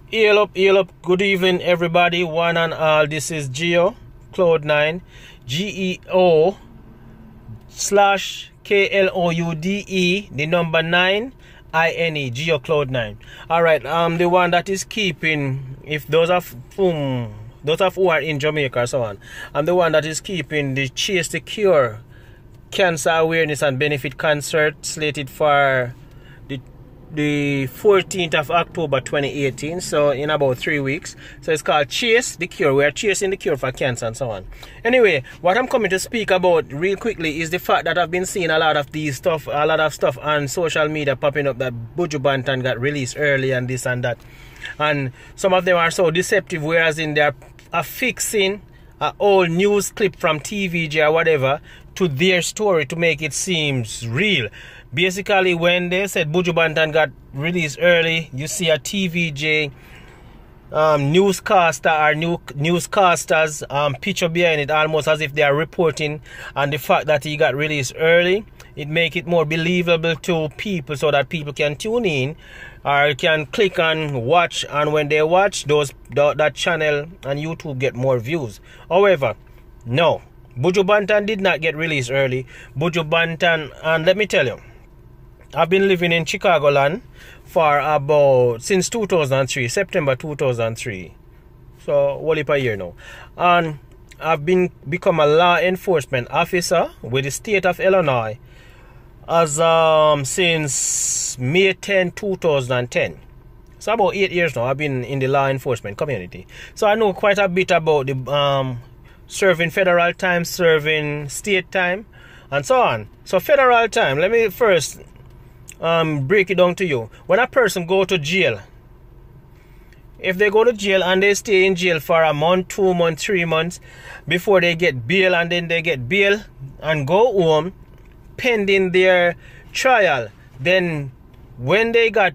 Hail up, good evening everybody, one and all. This is Geo Cloud9, GEO slash KLOUDE, the number 9 INE, Geo Cloud9. Alright, the one that is keeping, if those of who are in Jamaica or so on, I'm the one that is keeping the Chasethecure Cancer Awareness and Benefit Concert slated for the 14th of October 2018, so in about 3 weeks. So it's called Chase the Cure. We are chasing the cure for cancer and so on. Anyway, what I'm coming to speak about real quickly is the fact that I've been seeing a lot of stuff on social media popping up that Buju Banton got released early and this and that, and some of them are so deceptive, whereas in they're affixing an old news clip from TVJ or whatever to their story to make it seem real. Basically, when they said Buju Banton got released early, you see a TVJ newscaster or newscasters picture behind it, almost as if they are reporting on the fact that he got released early. It make it more believable to people, so that people can tune in or can click and watch, and when they watch that channel and YouTube get more views. However, no, Buju Banton did not get released early. Buju Banton, and let me tell you, I've been living in Chicagoland for since 2003, September 2003. So, well, a year now. And I've become a law enforcement officer with the state of Illinois as since May 10, 2010. So about 8 years now I've been in the law enforcement community. So I know quite a bit about the serving federal time, serving state time, and so on. So federal time, let me first break it down to you. When a person go to jail, if they go to jail and they stay in jail for a month, 2 months, 3 months before they get bail, and then they get bail and go home pending their trial, then when they get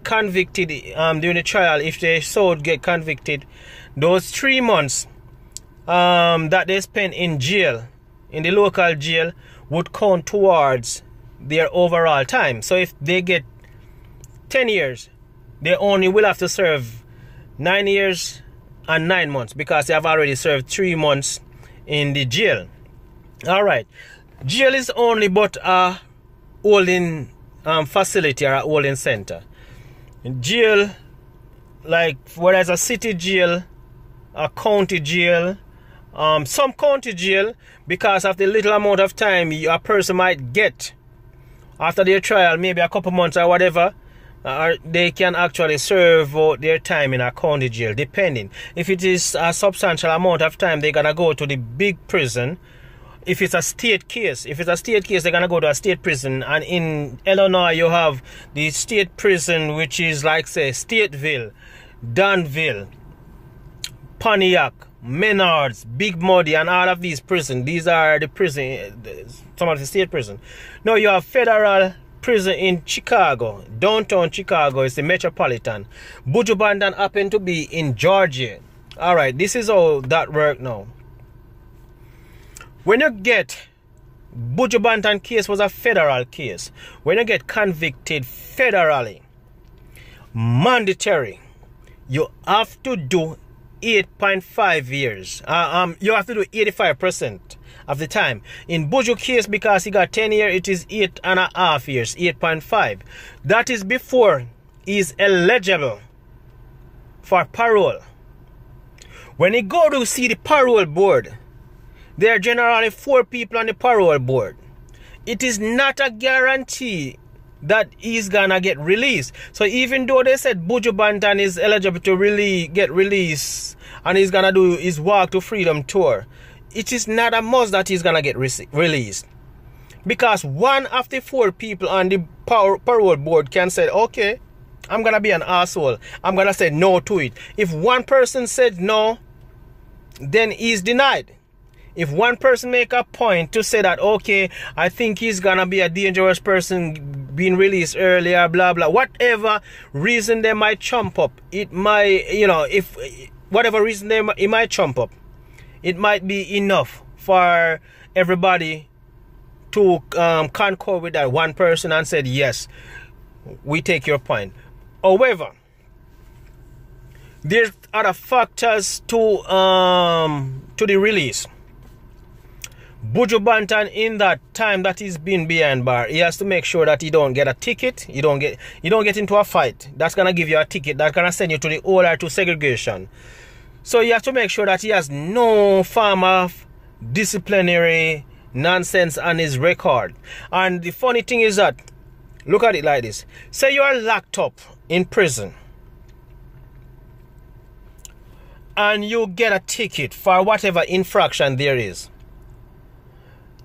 convicted during the trial, if they get convicted, those 3 months that they spent in jail, in the local jail, would count towards their overall time. So if they get 10 years, they only will have to serve 9 years and 9 months, because they have already served 3 months in the jail. Alright, jail is only but a holding facility or a holding center. Jail, like whether it's a city jail, a county jail, some county jail, because of the little amount of time a person might get after their trial, maybe a couple months or whatever, they can actually serve out their time in a county jail, depending. If it is a substantial amount of time, they're gonna go to the big prison. If it's a state case, they're gonna go to a state prison. And in Illinois, you have the state prison, which is like, say, Stateville, Danville, Pontiac, Menards, Big Muddy, and all of these prisons. These are the prison, some of the state prison. Now you have federal prison in Chicago, downtown Chicago is the metropolitan. Buju Banton happened to be in Georgia. Alright, this is how that works now. When you get, Buju Banton case was a federal case. When you get convicted federally, mandatory, you have to do 8.5 years. You have to do 85% of the time. In Buju case, because he got 10 years, it is 8.5 years, 8.5. That is before he is eligible for parole. When he go to see the parole board, there are generally 4 people on the parole board. It is not a guarantee that he's gonna get released. So even though they said Buju Banton is eligible to get released and he's gonna do his Walk to Freedom tour, it is not a must that he's gonna get released. Because one of the 4 people on the parole board can say, okay, I'm gonna be an asshole, I'm gonna say no to it. If one person said no, then he's denied. If one person make a point to say that, okay, I think he's gonna be a dangerous person being released earlier, blah blah, whatever reason they might chump up, it might, you know, if whatever reason it might chump up, it might be enough for everybody to concur with that one person and said, yes, we take your point. However, there's other factors to the release. Buju Banton, in that time that he's been behind bar, he has to make sure that he don't get a ticket, you don't get into a fight that's gonna give you a ticket that's gonna send you to the OR to segregation. So you have to make sure that he has no form of disciplinary nonsense on his record. And the funny thing is that, look at it like this. Say you are locked up in prison and you get a ticket for whatever infraction there is,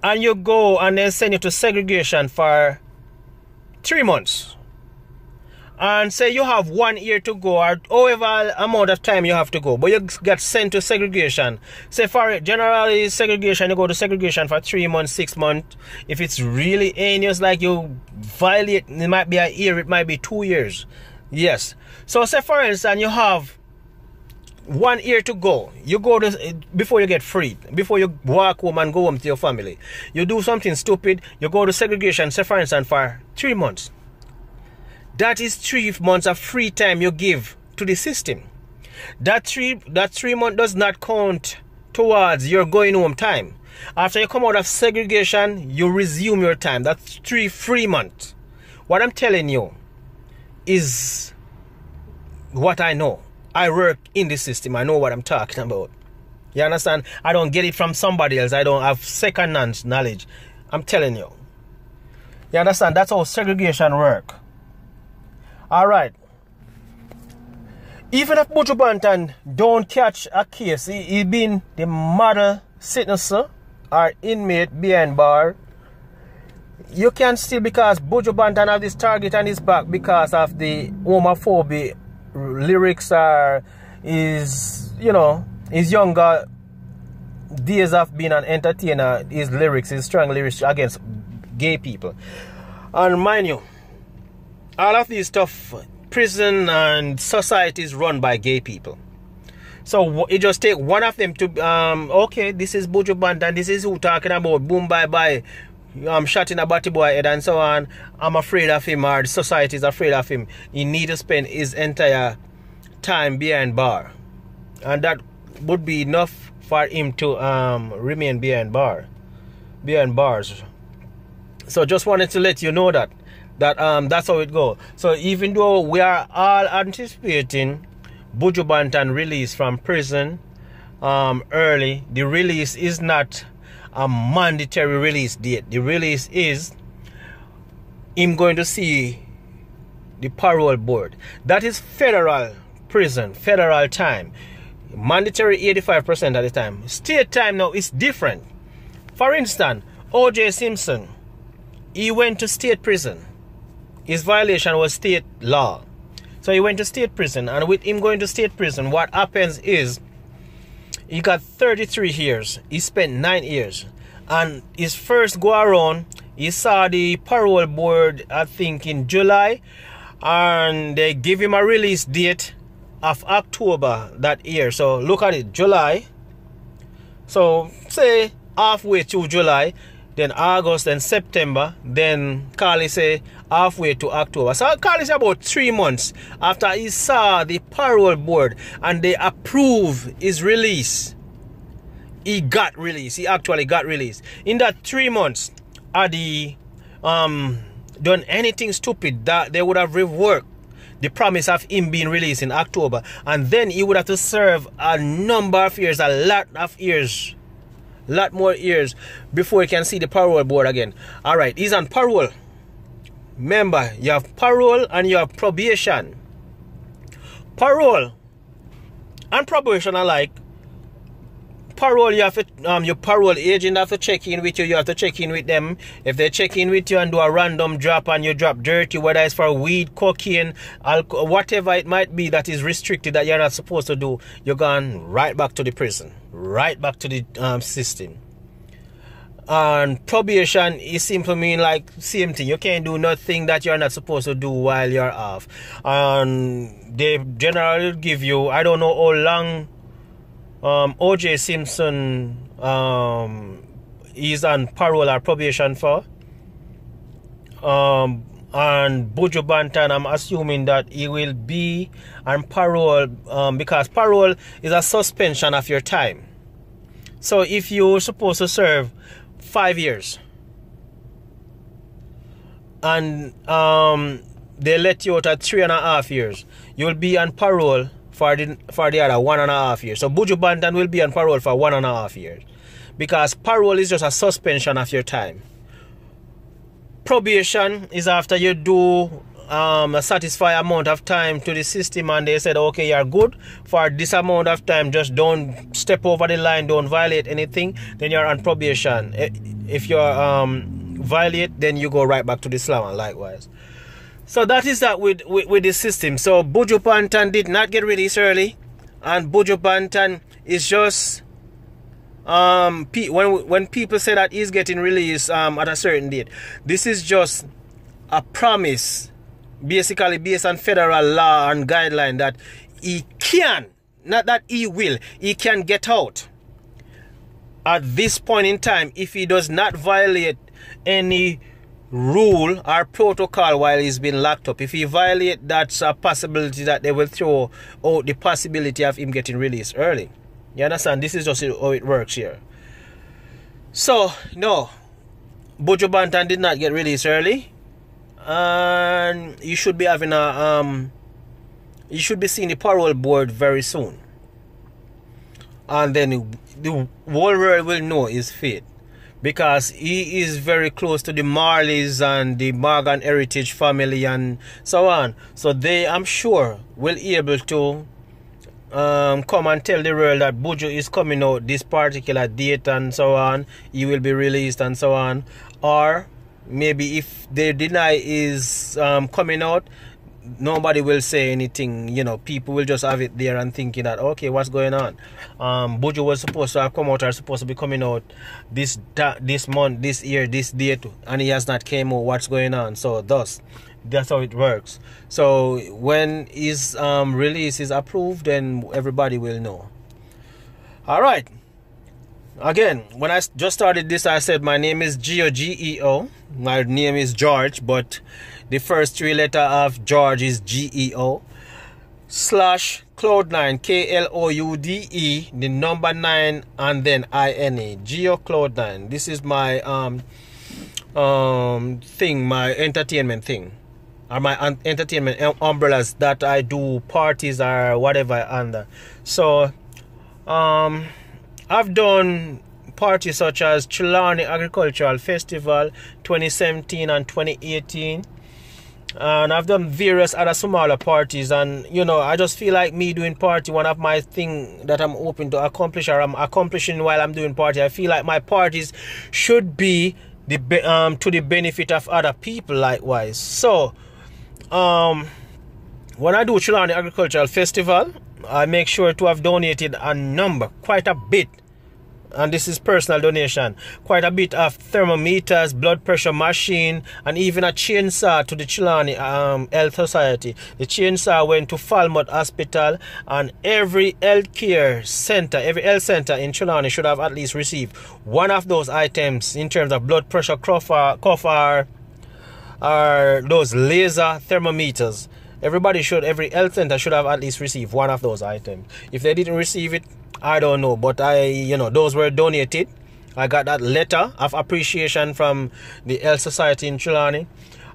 and you go and they send you to segregation for 3 months, and say you have 1 year to go or however amount of time you have to go, but you get sent to segregation. Say for generally segregation, you go to segregation for 3 months, 6 months. If it's really heinous, like you violate, it might be a year, it might be 2 years. Yes. So say for instance you have 1 year to go. You go to, before you get freed, before you walk home and go home to your family, you do something stupid, you go to segregation, say for instance for 3 months. That is 3 months of free time you give to the system. That three months does not count towards your going home time. After you come out of segregation, you resume your time. That's 3 free months. What I'm telling you is what I know. I work in the system. I know what I'm talking about. You understand? I don't get it from somebody else. I don't have second-hand knowledge. I'm telling you. You understand? That's how segregation works. Alright. Even if Buju Banton don't catch a case, he been the model citizen or inmate behind bar, you can still, because Buju Banton have this target on his back because of the homophobic lyrics or his, you know, his younger days of being an entertainer, his lyrics, his strong lyrics against gay people. And mind you, all of these stuff, prison and society is run by gay people. So it just take one of them to okay, this is Buju Banton, this is who talking about boom bye bye, I'm shot in a batty boy head and so on. I'm afraid of him, or the society is afraid of him. He need to spend his entire time behind bar, and that would be enough for him to remain behind bars. So just wanted to let you know that that's how it goes. So even though we are all anticipating Buju Banton release from prison early, the release is not a mandatory release date. The release is him going to see the parole board. That is federal prison, federal time. Mandatory 85% of the time. State time now is different. For instance, O.J. Simpson, he went to state prison. His violation was state law. So he went to state prison, and with him going to state prison, what happens is he got 33 years. He spent 9 years. And his first go around, he saw the parole board, I think in July, and they give him a release date of October that year. So look at it, July. So say halfway through July, then August, then September, then Carly say halfway to October. So Carly say about 3 months after he saw the parole board and they approve his release, he got released. He actually got released. In that 3 months, had he done anything stupid, that they would have reworked the promise of him being released in October, and then he would have to serve a number of years, a lot more years before he can see the parole board again. Alright, he's on parole. Remember, you have parole and you have probation. Parole and probation are like, parole, you have to, your parole agent have to check in with you. You have to check in with them. If they check in with you and do a random drop and you drop dirty, whether it's for weed, cocaine, alcohol, whatever it might be that is restricted that you're not supposed to do, you're going right back to the prison, right back to the system. And probation is simply mean like same thing. You can't do nothing that you're not supposed to do while you're off. And they generally give you, I don't know how long O.J. Simpson is on parole or probation for. and Buju Banton, I'm assuming that he will be on parole, because parole is a suspension of your time. So if you're supposed to serve 5 years and they let you out at 3.5 years, you'll be on parole for the other 1.5 years. So Buju Banton will be on parole for 1.5 years, because parole is just a suspension of your time. Probation is after you do a satisfied amount of time to the system, and they said, okay, you're good for this amount of time, just don't step over the line, don't violate anything, then you're on probation. If you violate, then you go right back to the slum, and likewise. So that is that with the system. So Buju Banton did not get released early, and Buju Banton is just when people say that he's getting released at a certain date, this is just a promise, basically based on federal law and guideline, that he can, not that he will, he can get out at this point in time if he does not violate any rule or protocol while he's been locked up. If he violate, that's a possibility that they will throw out the possibility of him getting released early. You understand? This is just how it works here. So, no, Buju Banton did not get released early, and you should be having you should be seeing the parole board very soon, and then the whole world will know his fate, because he is very close to the Marleys and the Morgan Heritage family and so on. So they, I'm sure, will be able to come and tell the world that Buju is coming out this particular date and so on, he will be released and so on. Or maybe if they deny his coming out, nobody will say anything, you know, people will just have it there and thinking that, okay, what's going on? Buju was supposed to have come out, or supposed to be coming out this month, this year, this date, and he has not came out. What's going on? So thus, that's how it works. So when his release is approved, then everybody will know. All right. Again, when I just started this, I said my name is Geo, G-E-O. My name is George, but the first 3 letters of George is G-E-O. / Cloud9, K-L-O-U-D-E, the number 9, and then I-N-A. Geo Cloud9. This is my thing, my entertainment thing, or my entertainment umbrellas that I do parties or whatever under. So I've done parties such as Chilani Agricultural Festival 2017 and 2018, and I've done various other smaller parties, and you know, I just feel like me doing party, one of my thing that I'm hoping to accomplish, or I'm accomplishing while I'm doing party, I feel like my parties should be to the benefit of other people likewise. So when I do Chilani Agricultural Festival, I make sure to have donated a number, quite a bit, and this is personal donation, quite a bit of thermometers, blood pressure machine, and even a chainsaw to the Chilani Health Society. The chainsaw went to Falmouth Hospital, and every health care center, every health center in Chilani should have at least received one of those items in terms of blood pressure cuff or those laser thermometers. Every health center should have at least received one of those items. If they didn't receive it, I don't know, but those were donated. I got that letter of appreciation from the Health Society in Chilani.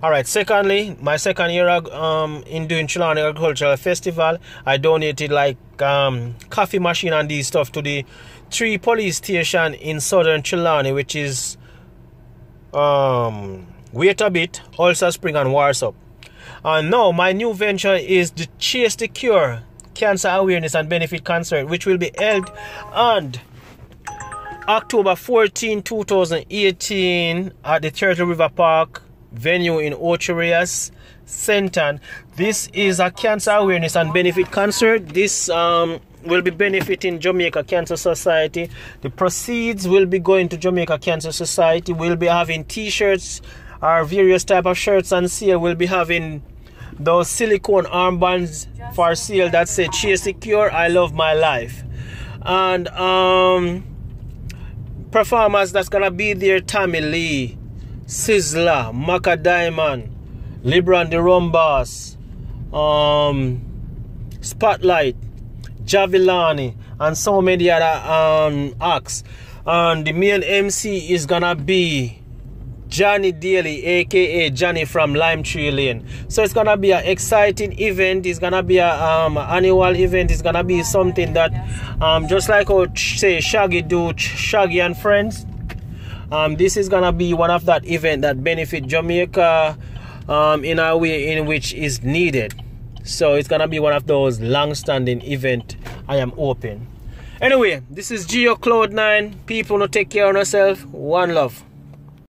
All right. Secondly, my second year in doing Chilani Agricultural Festival, I donated like coffee machine and these stuff to the 3 police station in southern Chilani, which is Wait a Bit, Ulster Spring, and Warsop. And now my new venture is the Chasethecure Cancer Awareness and Benefit Concert, which will be held on October 14, 2018 at the Turtle River Park venue in Ocherias, Senton. This is a cancer awareness and benefit concert. This will be benefiting Jamaica Cancer Society. The proceeds will be going to Jamaica Cancer Society. We'll be having t-shirts or various type of shirts on sale. We'll be having those silicone armbands for sale that say Chasethecure, I love my life. And performers that's gonna be there: Tammy Lee, Sizzla, Maka Diamond, LeBron the Rum Boss, Spotlight, Javilani, and so many other acts. And the main MC is gonna be Johnny Daly, aka Johnny from Lime Tree Lane. So it's gonna be an exciting event. It's gonna be a annual event. It's gonna be something that just like how say Shaggy do Shaggy and Friends. This is gonna be one of that event that benefit Jamaica in a way in which is needed. So it's gonna be one of those long-standing event I am hoping. Anyway, this is Geo Cloud9. People, no take care of yourself. One love.